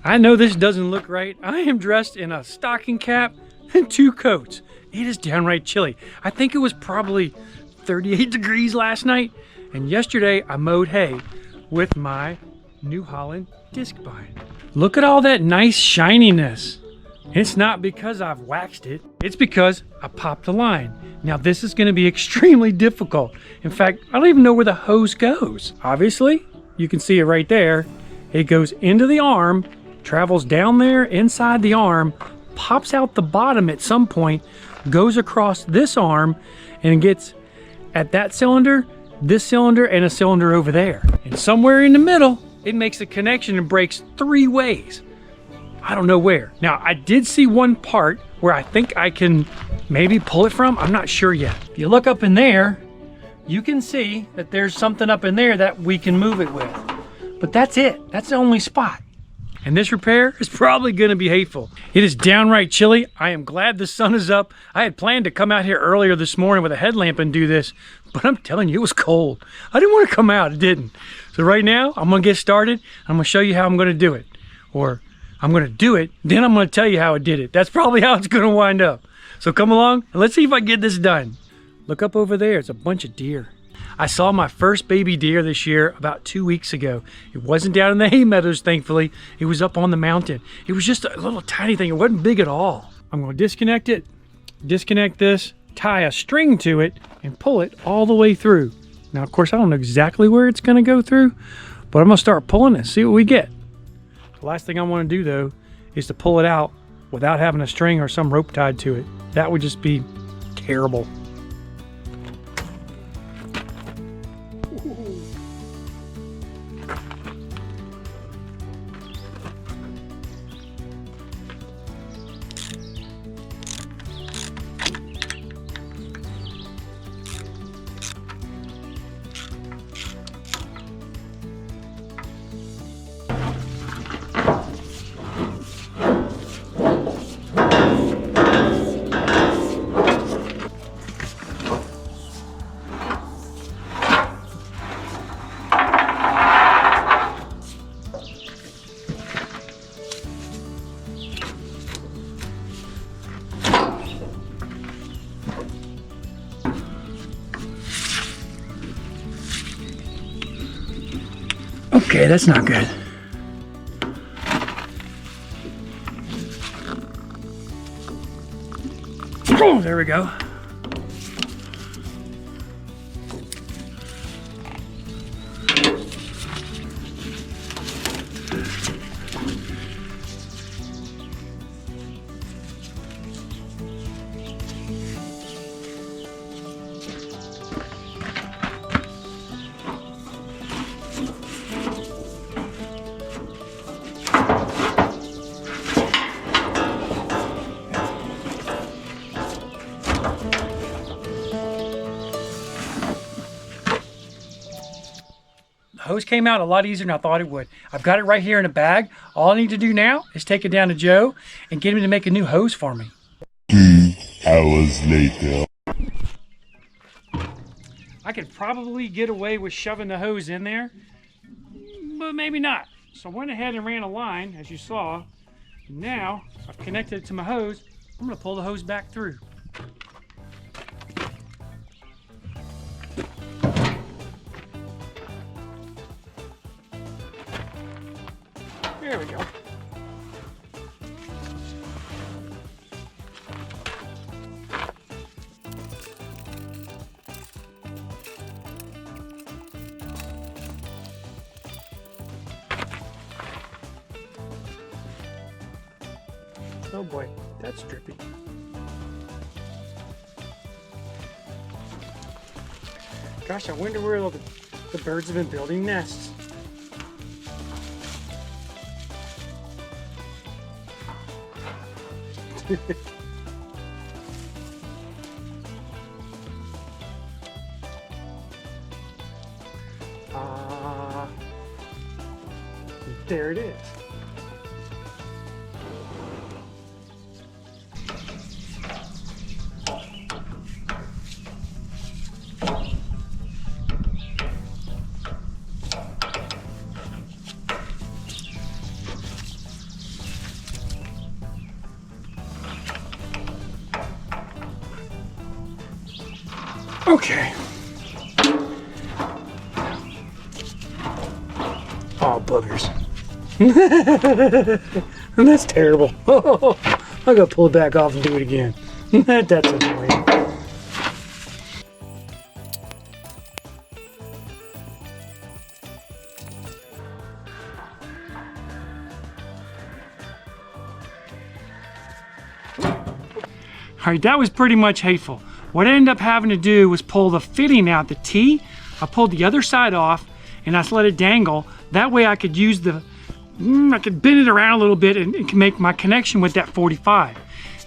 I know this doesn't look right. I am dressed in a stocking cap and 2 coats. It is downright chilly. I think it was probably 38 degrees last night. And yesterday I mowed hay with my New Holland disc bind. Look at all that nice shininess. It's not because I've waxed it. It's because I popped a line. Now this is going to be extremely difficult. In fact, I don't even know where the hose goes. Obviously, you can see it right there. It goes into the arm, travels down there inside the arm, pops out the bottom at some point, goes across this arm, and gets at that cylinder, this cylinder, and a cylinder over there. And somewhere in the middle, it makes a connection and breaks 3 ways. I don't know where. Now, I did see one part where I think I can maybe pull it from. I'm not sure yet. If you look up in there, you can see that there's something up in there that we can move it with. But that's it. That's the only spot. And this repair is probably going to be hateful. It is downright chilly. I am glad the sun is up. I had planned to come out here earlier this morning with a headlamp and do this, but I'm telling you, it was cold. I didn't want to come out. It didn't. So right now, I'm going to get started. I'm going to show you how I'm going to do it. Or I'm going to do it, then I'm going to tell you how I did it. That's probably how it's going to wind up. So come along and let's see if I get this done. Look up over there. It's a bunch of deer. I saw my first baby deer this year about 2 weeks ago. It wasn't down in the hay meadows, thankfully. It was up on the mountain. It was just a little tiny thing. It wasn't big at all. I'm going to disconnect it, disconnect this, tie a string to it, and pull it all the way through. Now, of course, I don't know exactly where it's going to go through, but I'm going to start pulling it, see what we get. The last thing I want to do, though, is to pull it out without having a string or some rope tied to it. That would just be terrible. Okay, that's not good. Oh, there we go. Hose came out a lot easier than I thought it would. I've got it right here in a bag. All I need to do now is take it down to Joe and get him to make a new hose for me. 2 hours later. I could probably get away with shoving the hose in there, but maybe not. So I went ahead and ran a line, as you saw. Now I've connected it to my hose. I'm going to pull the hose back through. There we go. Oh boy, that's drippy. Gosh, I wonder where all the birds have been building nests. There it is. Okay. Oh, boogers. That's terrible. I gotta pull it back off and do it again. That's annoying. All right, that was pretty much hateful. What I ended up having to do was pull the fitting out, the T. I pulled the other side off and I just let it dangle. That way I could use I could bend it around a little bit and make my connection with that 45.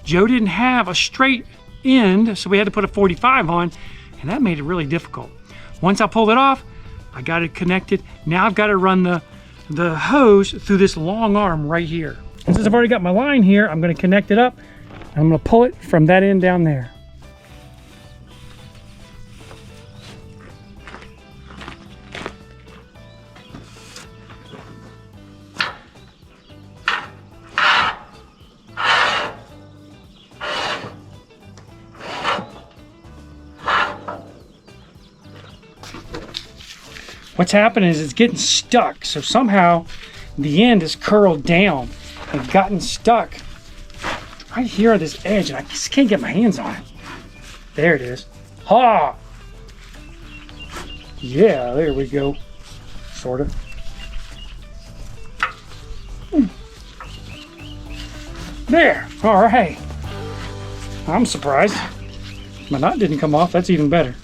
Joe didn't have a straight end, so we had to put a 45 on, and that made it really difficult. Once I pulled it off, I got it connected. Now I've got to run the hose through this long arm right here. And since I've already got my line here, I'm going to connect it up. And I'm going to pull it from that end down there. What's happening is it's getting stuck. So somehow the end is curled down and gotten stuck right here on this edge, and I just can't get my hands on it. There it is. Ha! Yeah, there we go. Sort of. There. All right. I'm surprised. My knot didn't come off. That's even better.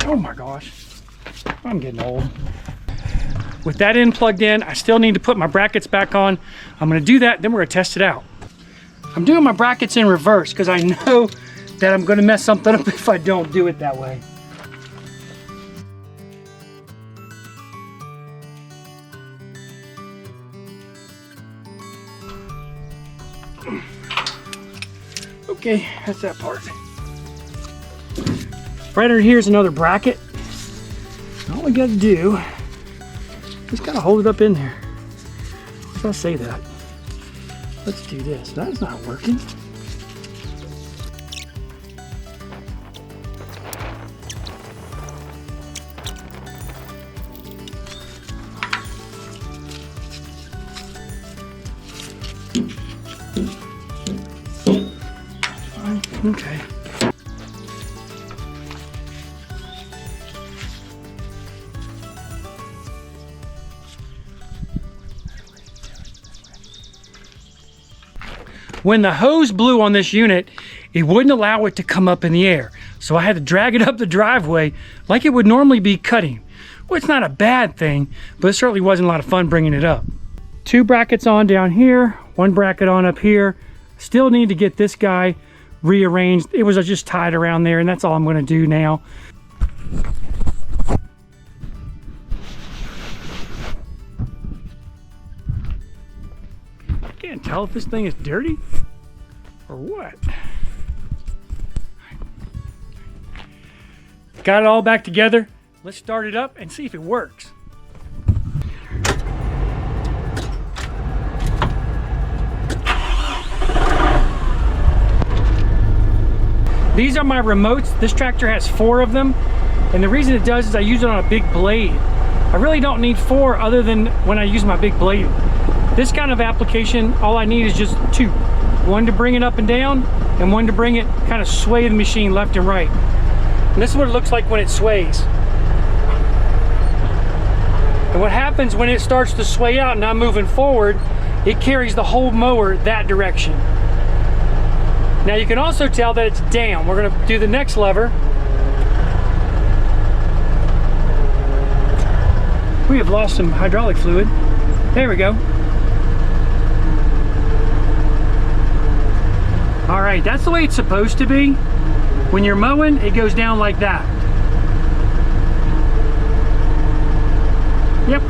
Oh my gosh. I'm getting old. With that end plugged in, I still need to put my brackets back on. I'm going to do that, then we're going to test it out. I'm doing my brackets in reverse because I know that I'm going to mess something up if I don't do it that way. Okay, that's that part. Right under here is another bracket. All we got to do is gotta hold it up in there. Why did I say that? Let's do this. That's not working. Okay. When the hose blew on this unit, it wouldn't allow it to come up in the air. So I had to drag it up the driveway like it would normally be cutting. Well, it's not a bad thing, but it certainly wasn't a lot of fun bringing it up. 2 brackets on down here, 1 bracket on up here. Still need to get this guy rearranged. It was just tied around there, and that's all I'm going to do now. Can't tell if this thing is dirty or what. Got it all back together. Let's start it up and see if it works. These are my remotes. This tractor has 4 of them, and the reason it does is I use it on a big blade. I really don't need 4 other than when I use my big blade. This kind of application, all I need is just 2. 1 to bring it up and down, and 1 to bring it kind of sway the machine left and right. And this is what it looks like when it sways. And what happens when it starts to sway out and I'm moving forward, it carries the whole mower that direction. Now you can also tell that it's down. We're going to do the next lever. We have lost some hydraulic fluid. There we go. All right, that's the way it's supposed to be. When you're mowing, it goes down like that. Yep.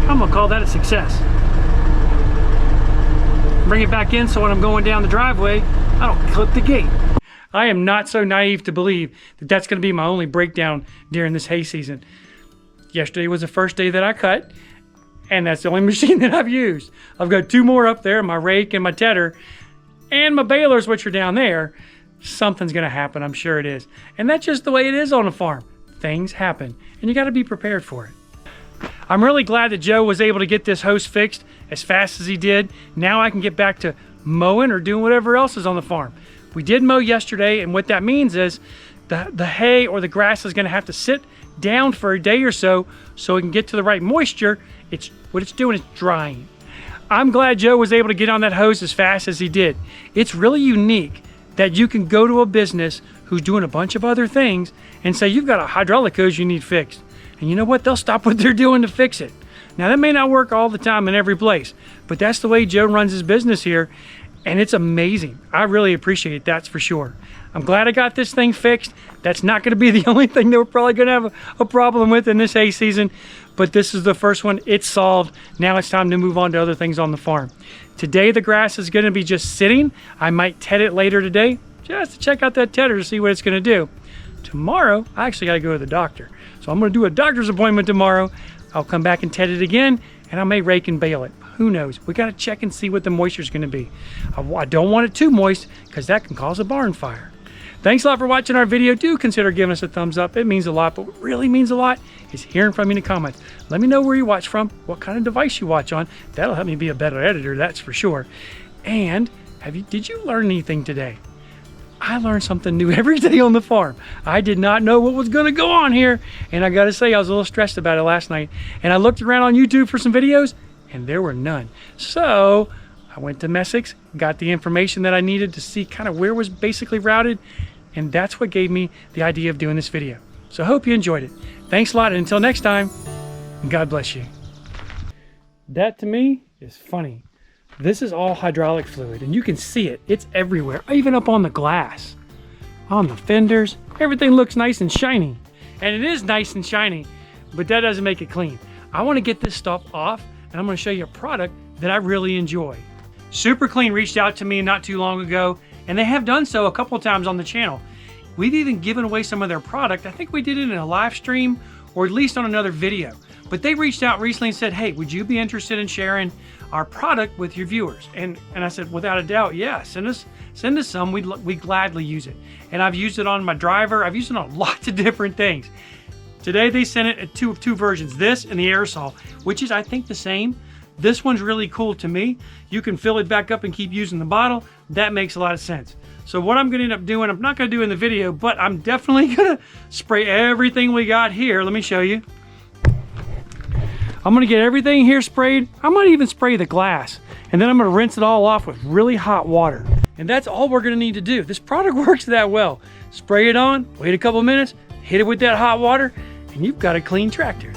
I'm gonna call that a success. Bring it back in so when I'm going down the driveway, I don't clip the gate. I am not so naive to believe that that's gonna be my only breakdown during this hay season. Yesterday was the first day that I cut, and that's the only machine that I've used. I've got 2 more up there, my rake and my tedder, and my balers, which are down there, something's gonna happen, I'm sure it is. And that's just the way it is on a farm. Things happen, and you gotta be prepared for it. I'm really glad that Joe was able to get this hose fixed as fast as he did. Now I can get back to mowing or doing whatever else is on the farm. We did mow yesterday, and what that means is the hay or the grass is gonna have to sit down for a day or so it can get to the right moisture. What it's doing is drying. I'm glad Joe was able to get on that hose as fast as he did. It's really unique that you can go to a business who's doing a bunch of other things and say, you've got a hydraulic hose you need fixed. And you know what? They'll stop what they're doing to fix it. Now, that may not work all the time in every place, but that's the way Joe runs his business here, and it's amazing. I really appreciate it, that's for sure. I'm glad I got this thing fixed. That's not gonna be the only thing that we're probably gonna have a problem with in this hay season, but this is the first one. It's solved. Now it's time to move on to other things on the farm. Today, the grass is gonna be just sitting. I might ted it later today, just to check out that tedder to see what it's gonna do. Tomorrow, I actually gotta go to the doctor. So I'm gonna do a doctor's appointment tomorrow. I'll come back and ted it again, and I may rake and bale it. Who knows? We gotta check and see what the moisture is gonna be. I don't want it too moist, because that can cause a barn fire. Thanks a lot for watching our video. Do consider giving us a thumbs up. It means a lot, but what really means a lot is hearing from you in the comments. Let me know where you watch from, what kind of device you watch on. That'll help me be a better editor, that's for sure. And did you learn anything today? I learned something new every day on the farm. I did not know what was gonna go on here, and I gotta say, I was a little stressed about it last night. And I looked around on YouTube for some videos, and there were none. So I went to Messick's, got the information that I needed to see kind of where was basically routed, and that's what gave me the idea of doing this video. So I hope you enjoyed it. Thanks a lot, and until next time, God bless you. That to me is funny. This is all hydraulic fluid, and you can see it. It's everywhere, even up on the glass, on the fenders. Everything looks nice and shiny, and it is nice and shiny, but that doesn't make it clean. I want to get this stuff off, and I'm going to show you a product that I really enjoy. Super Clean reached out to me not too long ago, and they have done so a couple of times on the channel. We've even given away some of their product. I think we did it in a live stream or at least on another video. But they reached out recently and said, hey, would you be interested in sharing our product with your viewers? And I said, without a doubt, yeah, send us some. We'd gladly use it. And I've used it on my driver. I've used it on lots of different things. Today they sent it in two versions, this and the aerosol, which is, I think, the same. This one's really cool to me. You can fill it back up and keep using the bottle. That makes a lot of sense. So what I'm gonna end up doing, I'm not gonna do in the video, but I'm definitely gonna spray everything we got here. Let me show you. I'm gonna get everything here sprayed. I might even spray the glass, and then I'm gonna rinse it all off with really hot water. And that's all we're gonna need to do. This product works that well. Spray it on, wait a couple minutes, hit it with that hot water, and you've got a clean tractor.